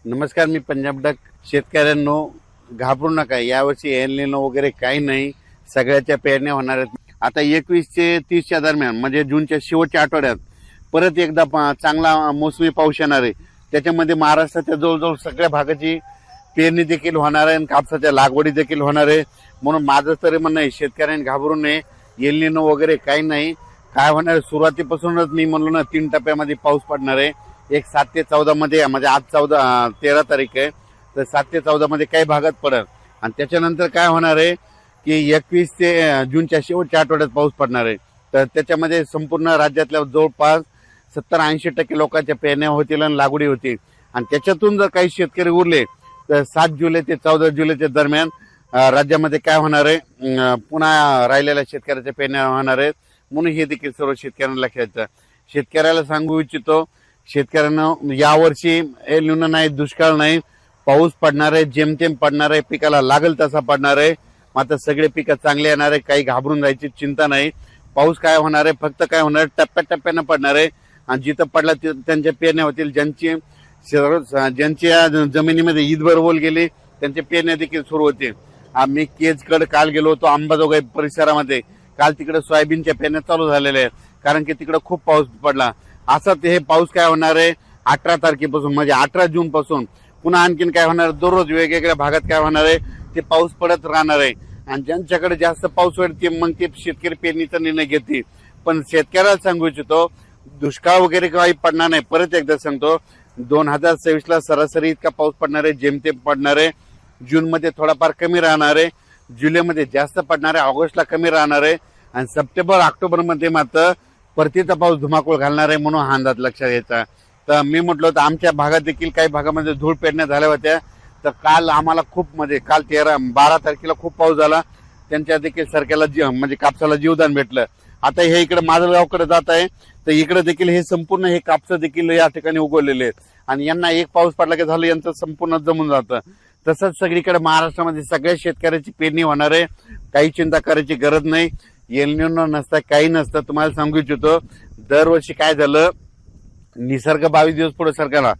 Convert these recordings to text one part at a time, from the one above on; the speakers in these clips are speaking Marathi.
नमस्कार, मी पंजाब डक. शेतकऱ्यांनो, घाबरू नका. यावर्षी एल निनो वगैरे काही नाही. सगळ्याच्या पेरण्या होणार आहेत. आता 21 ते 30 दरम्यान म्हणजे जूनच्या शेवटच्या आठवड्यात परत एकदा चांगला मोसमी पाऊस येणार आहे. त्याच्यामध्ये महाराष्ट्राच्या जवळजवळ सगळ्या भागाची पेरणी देखील होणार आहे आणि कापसाच्या लागवडी देखील होणार आहे. म्हणून माझं तरी म्हणणं आहे, शेतकऱ्यांनी घाबरू नये. एल निनो वगैरे काही नाही. काय होणार आहे, सुरुवातीपासूनच मी म्हणलो ना, 3 टप्प्यामध्ये पाऊस पडणार आहे. एक 7 ते 14 मध्ये, म्हणजे आज 13 तारीख आहे, तर 7 ते 14 मध्ये काही भागात पडेल. आणि त्याच्यानंतर काय होणार आहे की 21 ते जूनच्या शेवटच्या आठवड्यात पाऊस पडणार आहे. तर त्याच्यामध्ये संपूर्ण राज्यातल्या जवळपास 70-80% लोकांच्या पेरण्या होतील आणि लागवडी होतील. आणि त्याच्यातून जर काही शेतकरी उरले तर 7 जुलै ते 14 जुलैच्या दरम्यान राज्यामध्ये काय होणार आहे, पुन्हा राहिलेल्या शेतकऱ्याच्या पेरण्या होणार आहेत. म्हणून हे देखील सर्व शेतकऱ्यांना लक्षात घ्यायचं. शेतकऱ्याला सांगू इच्छितो, शेतकऱ्यांना यावर्षी एल निनो नाही, दुष्काळ नाही, पाऊस पडणार आहे, जेमतेम पडणार आहे, पिकाला लागल तसा पडणार आहे. मात्र सगळे पिकं चांगले येणार आहे. काही घाबरून जायची चिंता नाही. पाऊस काय होणार आहे, फक्त काय होणार आहे, टप्प्याटप्प्यानं पडणार आहे. आणि जिथं पडला त्यांच्या पेरण्या होतील. ज्यांच्या जमिनीमध्ये ईदभर ओल गेली त्यांच्या पेरण्या देखील सुरू होतील. आम्ही केजकडे काल गेलो होतो, अंबाजोगाई परिसरामध्ये. काल तिकडे सोयाबीनच्या पेरण्या चालू झालेल्या आहेत, कारण की तिकडे खूप पाऊस पडला. असं हे पाऊस काय होणार आहे, 18 तारखेपासून म्हणजे 18 जून पासून पुन्हा आणखीन काय होणार, दररोज वेगवेगळ्या भागात काय होणार आहे, ते पाऊस पडत राहणार आहे. आणि ज्यांच्याकडे जास्त पाऊस होईल मग ते शेतकरी पेरणीचा निर्णय घेतील. पण शेतकऱ्याला सांगू इच्छितो, दुष्काळ वगैरे काही पडणार नाही. परत एकदा सांगतो, 2026ला सरासरी इतका पाऊस पडणार आहे, जेमतेम पडणार आहे. जूनमध्ये थोडाफार कमी राहणार आहे, जुलैमध्ये जास्त पडणार आहे, ऑगस्टला कमी राहणार आहे. आणि सप्टेंबर ऑक्टोबर मध्ये मात्र परतीचा पाऊस धुमाकूळ घालणार आहे. म्हणून हा अंदाज लक्षात घ्यायचा. तर मी म्हटलं तर आमच्या भागात देखील काही भागामध्ये धूळ पेरण्या झाल्या होत्या. तर काल आम्हाला खूप काल 12 तारखेला खूप पाऊस झाला. त्यांच्या देखील सरक्याला म्हणजे कापसाला जीवदान भेटलं. आता हे इकडे माजलगावकडे जात आहे, तर इकडे देखील हे संपूर्ण हे कापस देखील या ठिकाणी उगवलेले आहेत. आणि यांना एक पाऊस पडला की झालं, यांचं संपूर्ण जमून जातं. तसंच सगळीकडे महाराष्ट्रामध्ये सगळ्या शेतकऱ्याची पेरणी होणार आहे. काही चिंता करायची गरज नाही. एल निनो नसता, काही नसतं. तुम्हाला सांगू इच्छितो, दरवर्षी काय झालं, निसर्ग 22 दिवस पुढे सरकला,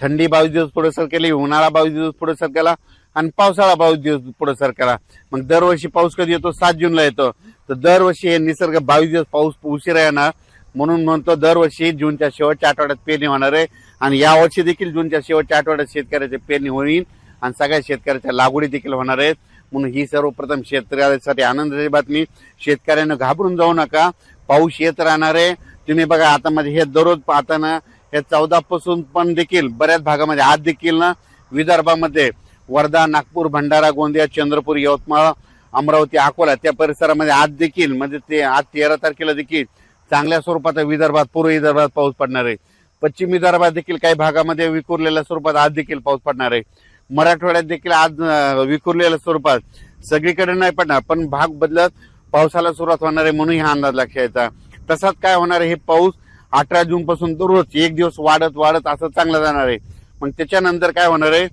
थंडी 22 दिवस पुढे सरकेली, उन्हाळा 22 दिवस पुढे सरकेला आणि पावसाळा 22 दिवस पुढे सरकेला. मग दरवर्षी पाऊस कधी येतो, 7 जूनला येतो. तर दरवर्षी हे निसर्ग 22 दिवस पाऊस उशिरा येणार. म्हणून म्हणतो दरवर्षी जूनच्या शेवटच्या आठवड्यात पेरणी होणार आहे. आणि यावर्षी देखील जूनच्या शेवटच्या आठवड्यात शेतकऱ्याची पेरणी होईल आणि सगळ्या शेतकऱ्याच्या लागवडी देखील होणार आहेत. म्हणून ही सर्वप्रथम शेतकऱ्यासाठी आनंदाची बातमी. शेतकऱ्यांना घाबरून जाऊ नका, पाऊस येत राहणार आहे. तुम्ही बघा, आता म्हणजे हे दररोज पाहताना हे 14 पासून पण देखील बऱ्याच भागामध्ये आज देखील ना, विदर्भामध्ये वर्धा, नागपूर, भंडारा, गोंदिया, चंद्रपूर, यवतमाळ, अमरावती, अकोला त्या परिसरामध्ये आज देखील म्हणजे ते आज 13 तारखेला देखील चांगल्या स्वरूपात विदर्भात, पूर्व विदर्भात पाऊस पडणार आहे. पश्चिम विदर्भात देखील काही भागामध्ये विखुरलेल्या स्वरूपात आज देखील पाऊस पडणार आहे. मराठवाड्यात देखील आज विखुरलेल्या स्वरूपात, सगळीकडे नाही पडणार पण भाग बदलत पावसाला सुरुवात होणार आहे. म्हणून हा अंदाज लक्षात यायचा. तसाच काय होणार आहे, हे पाऊस 18 जून पासून दररोज एक दिवस वाढत वाढत असं चांगलं जाणार आहे. मग त्याच्यानंतर काय होणार आहे,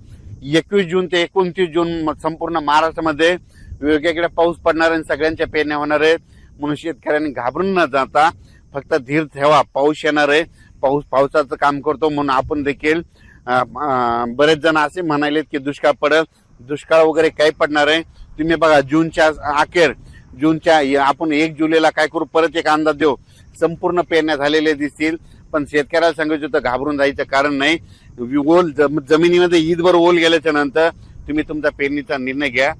21 जून ते 29 जून संपूर्ण महाराष्ट्रामध्ये वेगवेगळ्या पाऊस पडणार आहे, सगळ्यांच्या पेरण्या होणार आहेत. म्हणून शेतकऱ्यांनी घाबरून न जाता फक्त धीर ठेवा. पाऊस येणार आहे, पाऊस पावसाचं काम करतो. म्हणून आपण देखील बरेच जण असे म्हणालेत की दुष्काळ पडेल, दुष्काळ वगैरे काही पडणार आहे. तुम्ही बघा, जूनच्या अखेर आपण 1 जुलैला काय करू, परत एक अंदाज देऊ. संपूर्ण पेरण्या झालेले दिसतील. पण शेतकऱ्याला सांगायचं होतं, घाबरून जायचं कारण नाही. ओल जमिनीमध्ये ईदभर ओल गेल्याच्या नंतर तुम्ही तुमचा पेरणीचा निर्णय घ्या.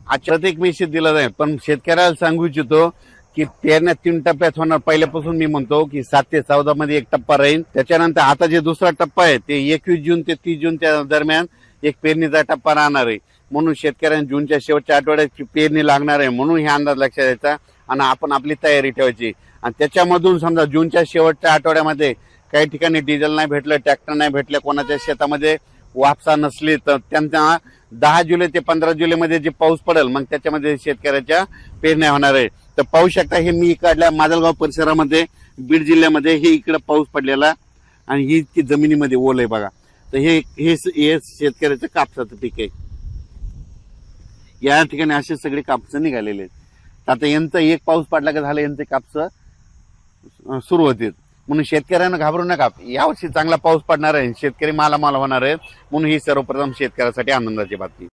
आजच्यात एक मेसेज दिला जाईल, पण शेतकऱ्याला सांगू इच्छितो की पेरण्या 3 टप्प्यात होणार. पहिल्यापासून मी म्हणतो की 7 ते 14 मध्ये एक टप्पा राहील. त्याच्यानंतर आता जे दुसरा टप्पा आहे ते 21 जून ते 30 जूनच्या दरम्यान एक पेरणीचा टप्पा राहणार आहे. म्हणून शेतकऱ्यांना जूनच्या शेवटच्या आठवड्यात पेरणी लागणार आहे. म्हणून हे अंदाज लक्षात द्यायचा आणि आपण आपली तयारी ठेवायची. आणि त्याच्यामधून समजा जूनच्या शेवटच्या आठवड्यामध्ये काही ठिकाणी डिझेल नाही भेटलं, ट्रॅक्टर नाही भेटले, कोणाच्या शेतामध्ये वापसा नसली, तर त्यांना 10 जुलै ते 15 जुलैमध्ये जे पाऊस पडेल मग त्याच्यामध्ये शेतकऱ्याच्या पेरण्या होणार आहे. तर पाहू शकता, हे मी इकडल्या माजलगाव परिसरामध्ये बीड जिल्ह्यामध्ये हे इकडे पाऊस पडलेला आणि ही इतकी जमिनीमध्ये ओल आहे बघा. तर हे शेतकऱ्याचं कापसाचं पीक आहे. या ठिकाणी असे सगळे कापस निघालेले आहेत. आता यांचा एक पाऊस पडला का झालं, यांचे कापस सुरू होतील. म्हणून शेतकऱ्यांना घाबरू नका, यावर्षी चांगला पाऊस पडणार आहे, शेतकरी मालामाल होणार आहे, म्हणून ही सर्वप्रथम शेतकऱ्यासाठी आनंदाची बातमी.